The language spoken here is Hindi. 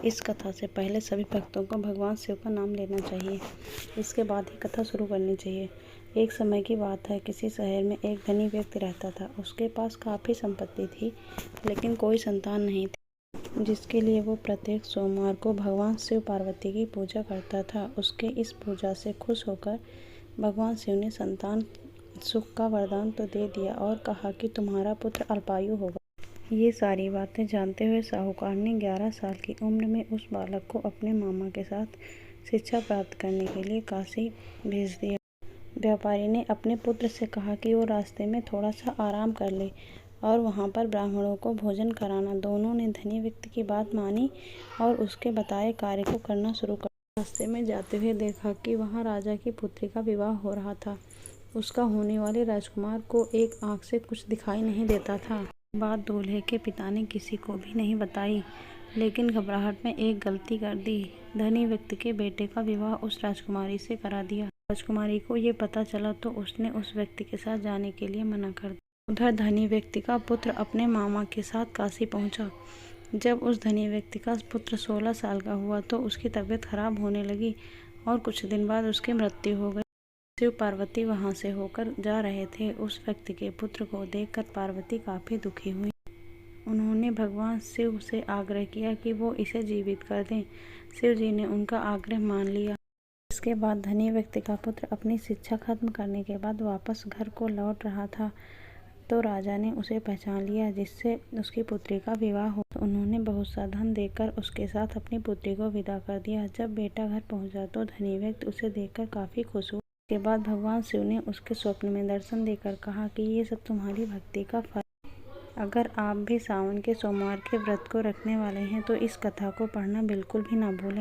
इस कथा से पहले सभी भक्तों को भगवान शिव का नाम लेना चाहिए। इसके बाद ही कथा शुरू करनी चाहिए। एक समय की बात है, किसी शहर में एक धनी व्यक्ति रहता था। उसके पास काफ़ी संपत्ति थी, लेकिन कोई संतान नहीं थी, जिसके लिए वो प्रत्येक सोमवार को भगवान शिव पार्वती की पूजा करता था। उसके इस पूजा से खुश होकर भगवान शिव ने संतान सुख का वरदान तो दे दिया और कहा कि तुम्हारा पुत्र अल्पायु होगा। ये सारी बातें जानते हुए साहूकार ने 11 साल की उम्र में उस बालक को अपने मामा के साथ शिक्षा प्राप्त करने के लिए काशी भेज दिया। व्यापारी ने अपने पुत्र से कहा कि वो रास्ते में थोड़ा सा आराम कर ले और वहाँ पर ब्राह्मणों को भोजन कराना। दोनों ने धनी व्यक्ति की बात मानी और उसके बताए कार्य को करना शुरू कर दिया। रास्ते में जाते हुए देखा कि वहाँ राजा की पुत्री का विवाह हो रहा था। उसका होने वाले राजकुमार को एक आँख से कुछ दिखाई नहीं देता था। बात दूल्हे के पिता ने किसी को भी नहीं बताई, लेकिन घबराहट में एक गलती कर दी। धनी व्यक्ति के बेटे का विवाह उस राजकुमारी से करा दिया। राजकुमारी को ये पता चला तो उसने उस व्यक्ति के साथ जाने के लिए मना कर दिया। उधर धनी व्यक्ति का पुत्र अपने मामा के साथ काशी पहुंचा। जब उस धनी व्यक्ति का पुत्र 16 साल का हुआ तो उसकी तबीयत खराब होने लगी और कुछ दिन बाद उसकी मृत्यु हो गई। शिव पार्वती वहां से होकर जा रहे थे। उस व्यक्ति के पुत्र को देखकर पार्वती काफी दुखी हुई। उन्होंने भगवान शिव से आग्रह किया कि वो इसे जीवित कर दें। शिव जी ने उनका आग्रह मान लिया। इसके बाद धनी व्यक्ति का पुत्र अपनी शिक्षा खत्म करने के बाद वापस घर को लौट रहा था तो राजा ने उसे पहचान लिया, जिससे उसकी पुत्री का विवाह हो। तो उन्होंने बहुत सा धन देकर उसके साथ अपनी पुत्री को विदा कर दिया। जब बेटा घर पहुंचा तो धनी व्यक्ति उसे देखकर काफी खुश हुआ। के बाद भगवान शिव ने उसके स्वप्न में दर्शन देकर कहा कि ये सब तुम्हारी भक्ति का फल। अगर आप भी सावन के सोमवार के व्रत को रखने वाले हैं तो इस कथा को पढ़ना बिल्कुल भी ना भूलें।